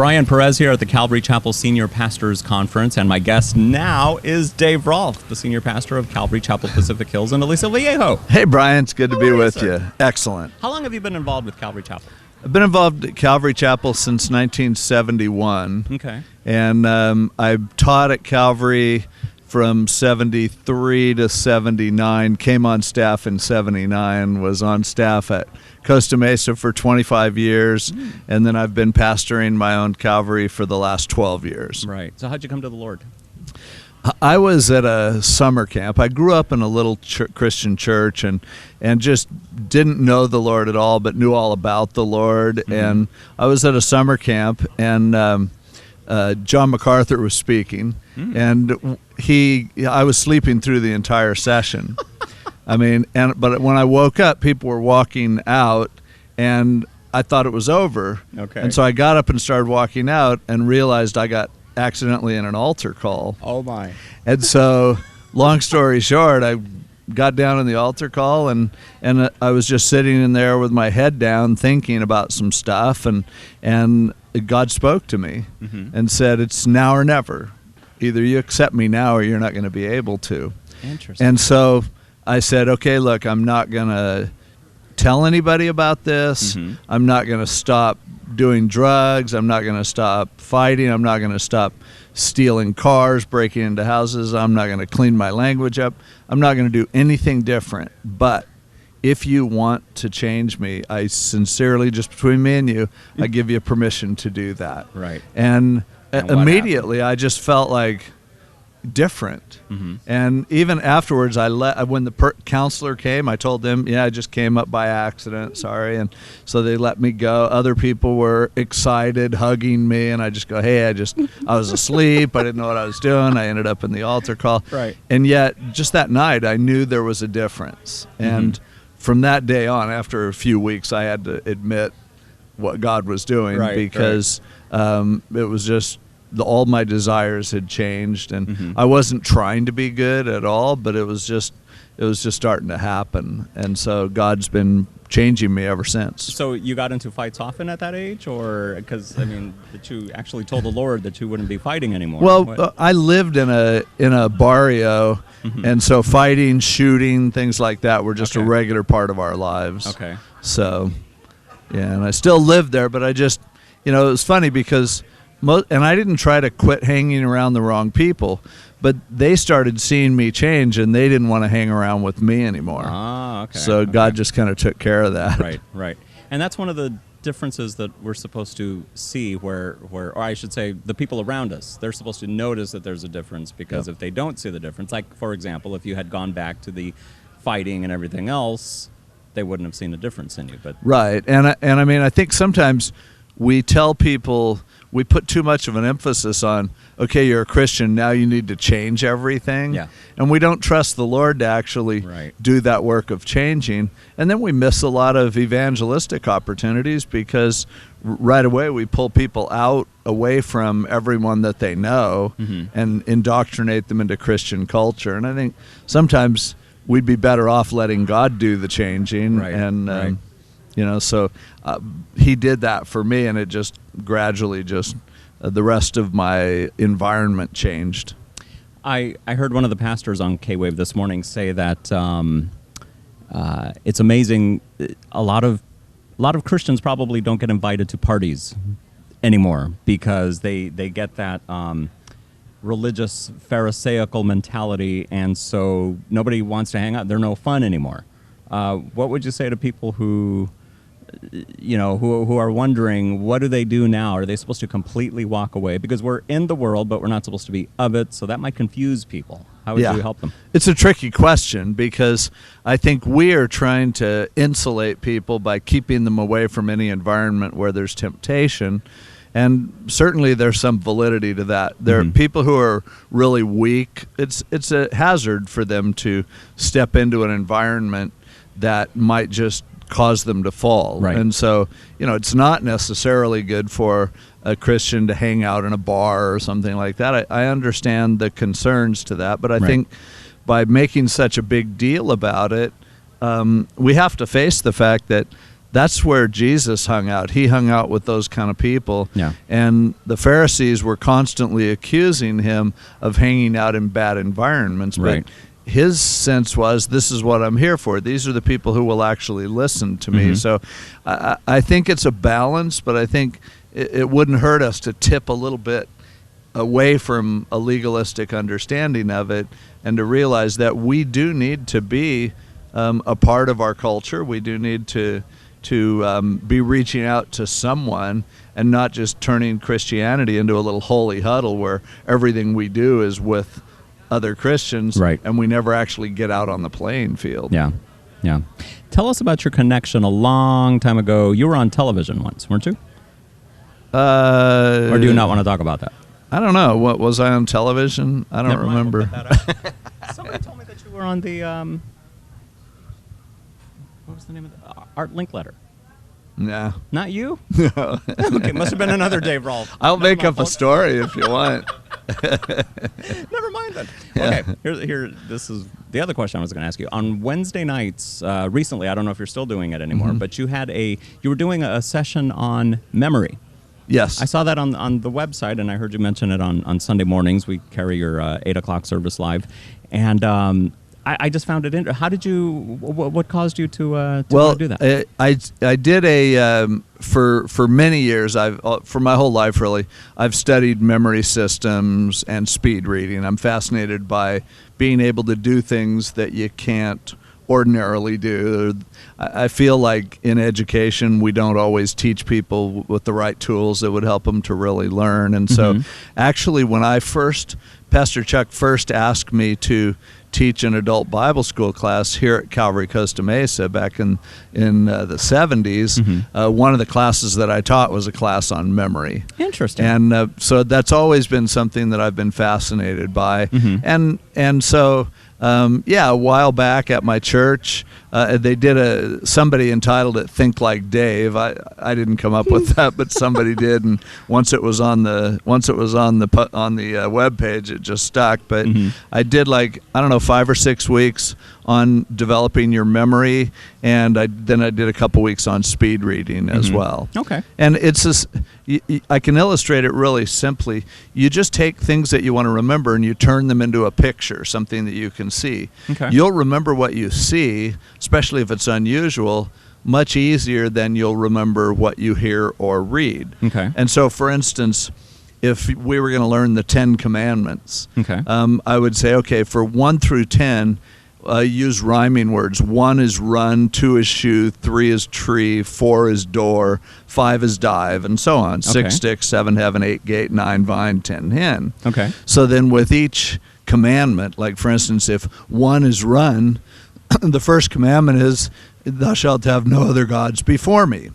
Brian Perez here at the Calvary Chapel Senior Pastors Conference, and my guest now is Dave Rolph, the Senior Pastor of Calvary Chapel Pacific Hills in Aliso Viejo. Hey, Brian, it's good to be with sir? you. Excellent. How long have you been involved with Calvary Chapel? I've been involved at Calvary Chapel since 1971. Okay. And I've taught at Calvary from 73 to 79, came on staff in 79, was on staff at Costa Mesa for 25 years, and then I've been pastoring my own Calvary for the last 12 years. Right. So how'd you come to the Lord? I was at a summer camp. I grew up in a little Christian church and just didn't know the Lord at all, but knew all about the Lord. Mm-hmm. And I was at a summer camp, and John MacArthur was speaking, and I was sleeping through the entire session. But when I woke up, people were walking out, and I thought it was over. Okay. And so I got up and started walking out and realized I got accidentally in an altar call. Oh, my. And so, long story short, I got down in the altar call, and I was just sitting in there with my head down thinking about some stuff, and God spoke to me and said, it's now or never. Either you accept me now or you're not going to be able to. Interesting. And so I said, okay, look, I'm not going to tell anybody about this. I'm not going to stop doing drugs. I'm not going to stop fighting. I'm not going to stop stealing cars, breaking into houses. I'm not going to clean my language up. I'm not going to do anything different. But if you want to change me, I sincerely, just between me and you, I give you permission to do that. Right. And immediately happened? I just felt like different. And even afterwards, when the counselor came, I told them, I just came up by accident, sorry. And so they let me go. Other people were excited, hugging me, and I just go, hey, I was asleep. I didn't know what I was doing. I ended up in the altar call. Right. And yet, just that night, I knew there was a difference. And from that day on, after a few weeks, I had to admit what God was doing, because it was just, all my desires had changed, and I wasn't trying to be good at all, but it was just starting to happen, and so God's been changing me ever since. So you got into fights often at that age, or because that you actually told the Lord that you wouldn't be fighting anymore? Well, I lived in a barrio, and so fighting, shooting, things like that were just a regular part of our lives. Okay. So, and I still lived there, but I just, it was funny because. And I didn't try to quit hanging around the wrong people, but they started seeing me change, and they didn't want to hang around with me anymore. Ah, okay. So God just kind of took care of that. Right. And that's one of the differences that we're supposed to see or I should say, the people around us, they're supposed to notice that there's a difference, because if they don't see the difference, like, for example, if you had gone back to the fighting and everything else, they wouldn't have seen a difference in you. But right. And I think sometimes we tell people, we put too much of an emphasis on, okay, you're a Christian, now you need to change everything. Yeah. And we don't trust the Lord to actually do that work of changing. And then we miss a lot of evangelistic opportunities, because right away we pull people away from everyone that they know and indoctrinate them into Christian culture. And I think sometimes we'd be better off letting God do the changing. So he did that for me, and it just gradually the rest of my environment changed. I heard one of the pastors on K-Wave this morning say that it's amazing. A lot of Christians probably don't get invited to parties anymore, because they get that religious Pharisaical mentality, and so nobody wants to hang out. They're no fun anymore. What would you say to people who are wondering, what do they do now? Are they supposed to completely walk away? Because we're in the world, but we're not supposed to be of it, so that might confuse people. How would you help them? It's a tricky question, because I think we are trying to insulate people by keeping them away from any environment where there's temptation. And certainly there's some validity to that. There are people who are really weak. It's a hazard for them to step into an environment that might just cause them to fall. Right. And so, it's not necessarily good for a Christian to hang out in a bar or something like that. I understand the concerns to that, but I think by making such a big deal about it, we have to face the fact that that's where Jesus hung out. He hung out with those kind of people. Yeah. And the Pharisees were constantly accusing him of hanging out in bad environments. Right. But his sense was, this is what I'm here for. These are the people who will actually listen to me. So I think it's a balance, but I think it wouldn't hurt us to tip a little bit away from a legalistic understanding of it, and to realize that we do need to be a part of our culture. We do need to be reaching out to someone, and not just turning Christianity into a little holy huddle where everything we do is with other Christians, right, and we never actually get out on the playing field. Yeah. Tell us about your connection a long time ago. You were on television once, weren't you? Or do you not want to talk about that? I don't know. What was I on television? I don't remember. Somebody told me that you were on the what was the name of the Art Linkletter? Nah. Not you? No. Okay, must have been another Dave Rolph. I'll make up a story if you want. Never mind then. Okay, here. This is the other question I was going to ask you. On Wednesday nights, recently, I don't know if you're still doing it anymore, but you were doing a session on memory. Yes. I saw that on the website, and I heard you mention it on Sunday mornings. We carry your 8 o'clock service live, and I just found it interesting. How did you? What caused you to do that? I did for many years. For my whole life really, I've studied memory systems and speed reading. I'm fascinated by being able to do things that you can't ordinarily do. I feel like in education we don't always teach people with the right tools that would help them to really learn. And so actually when Pastor Chuck first asked me to teach an adult Bible school class here at Calvary Costa Mesa back in the 70s, one of the classes that I taught was a class on memory. Interesting. And so that's always been something that I've been fascinated by. And so a while back at my church, they did somebody entitled it "Think Like Dave." I didn't come up with that, but somebody did. And once it was on the web page, it just stuck. But I did 5 or 6 weeks on developing your memory, and then I did a couple weeks on speed reading as well. Okay. And it's just, I can illustrate it really simply. You just take things that you want to remember and you turn them into a picture, something that you can see. Okay. You'll remember what you see, especially if it's unusual, much easier than you'll remember what you hear or read. Okay. And so, for instance, if we were going to learn the 10 Commandments, I would say, okay, for 1 through 10, use rhyming words. 1 is run, 2 is shoe, 3 is tree, 4 is door, 5 is dive, and so on. 6 stick, 7 heaven, 8 gate, 9 vine, 10 hen. Okay. So then with each commandment, like for instance, if 1 is run, the first commandment is, thou shalt have no other gods before me.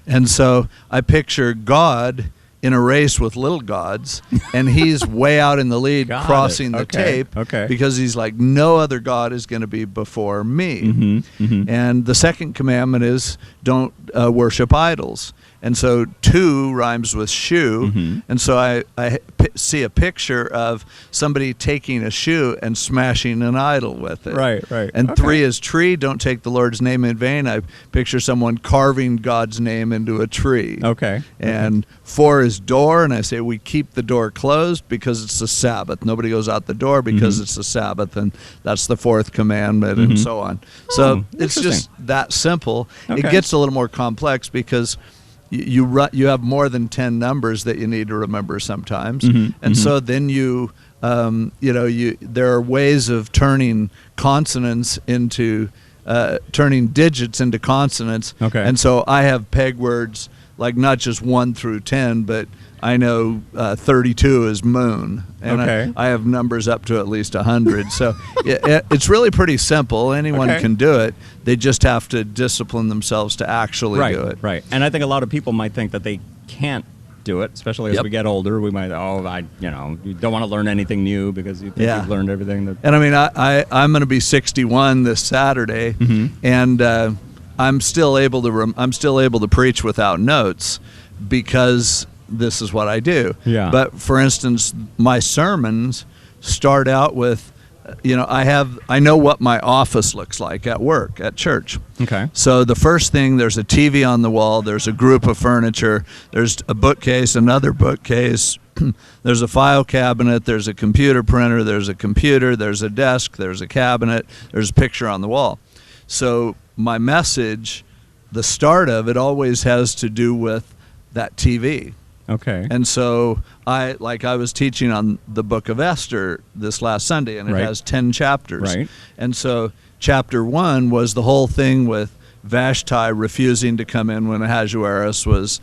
And so I picture God in a race with little gods, and he's way out in the lead, crossing the tape, because he's like, no other God is going to be before me. And the second commandment is, don't worship idols. And so 2 rhymes with shoe, and so I see a picture of somebody taking a shoe and smashing an idol with it. Right. And 3 is tree, don't take the Lord's name in vain. I picture someone carving God's name into a tree. And 4 is door, and I say we keep the door closed because it's the Sabbath. Nobody goes out the door because it's the Sabbath, and that's the 4th commandment, and so on. So it's just that simple. It gets a little more complex because you have more than 10 numbers that you need to remember sometimes, and so then there are ways of turning consonants into turning digits into consonants, and so I have peg words like not just 1 through 10, but I know 32 is moon, and I have numbers up to at least 100. So it's really pretty simple. Anyone can do it. They just have to discipline themselves to actually do it. Right. And I think a lot of people might think that they can't do it, especially as we get older. We might, you don't want to learn anything new because you think you've learned everything. And I mean, I'm going to be 61 this Saturday, and I'm still able to preach without notes because this is what I do. Yeah. But for instance, my sermons start out with I know what my office looks like at work, at church. Okay. So the first thing, there's a TV on the wall, there's a group of furniture, there's a bookcase, another bookcase, there's a file cabinet, there's a computer printer, there's a computer, there's a desk, there's a cabinet, there's a picture on the wall. So my message, the start of it always has to do with that TV. Okay. And so I was teaching on the book of Esther this last Sunday, and it has 10 chapters. Right. And so chapter 1 was the whole thing with Vashti refusing to come in when Ahasuerus was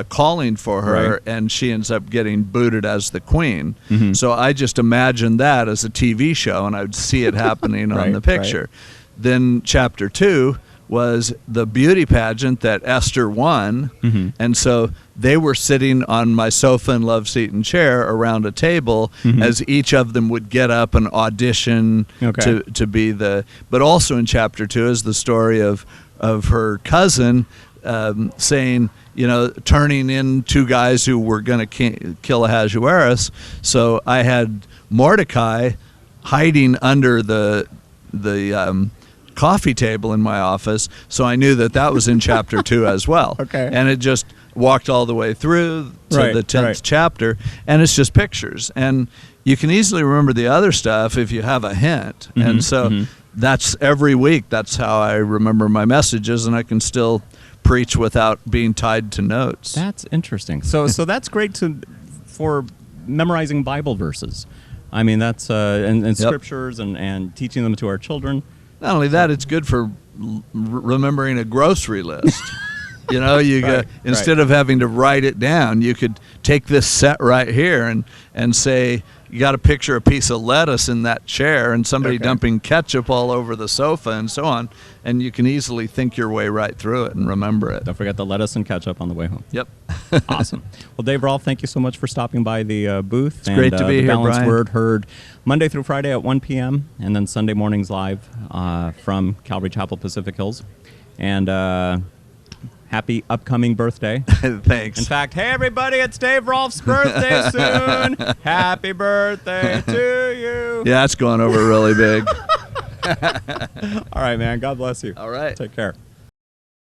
calling for her, Right. and she ends up getting booted as the queen. Mm-hmm. So I just imagined that as a TV show, and I would see it happening on Right, the picture. Then chapter 2 was the beauty pageant that Esther won. Mm-hmm. And so they were sitting on my sofa and love seat and chair around a table, Mm-hmm. as each of them would get up and audition Okay. to be the. But also in chapter 2 is the story of her cousin saying, turning in two guys who were going to kill Ahasuerus. So I had Mordecai hiding under the coffee table in my office, so I knew that was in chapter 2 as well. Okay. And it just walked all the way through to Right, the 10th right. chapter, and it's just pictures. And you can easily remember the other stuff if you have a hint. Mm-hmm, And so that's every week, that's how I remember my messages, and I can still preach without being tied to notes. That's interesting. So that's great for memorizing Bible verses. I mean, that's and scriptures and teaching them to our children. Not only that, it's good for remembering a grocery list. Instead of having to write it down, you could take this set right here and say, you got to picture a piece of lettuce in that chair and somebody dumping ketchup all over the sofa and so on, and you can easily think your way right through it and remember it. Don't forget the lettuce and ketchup on the way home. Yep. Awesome. Well, Dave Rolph, thank you so much for stopping by the booth. It's great to be the here, Balanced Brian. Word heard Monday through Friday at 1 p.m. and then Sunday mornings live from Calvary Chapel, Pacific Hills. And happy upcoming birthday. Thanks. In fact, hey everybody, it's Dave Rolph's birthday soon. Happy birthday to you. Yeah, it's going over really big. All right, man. God bless you. All right. Take care.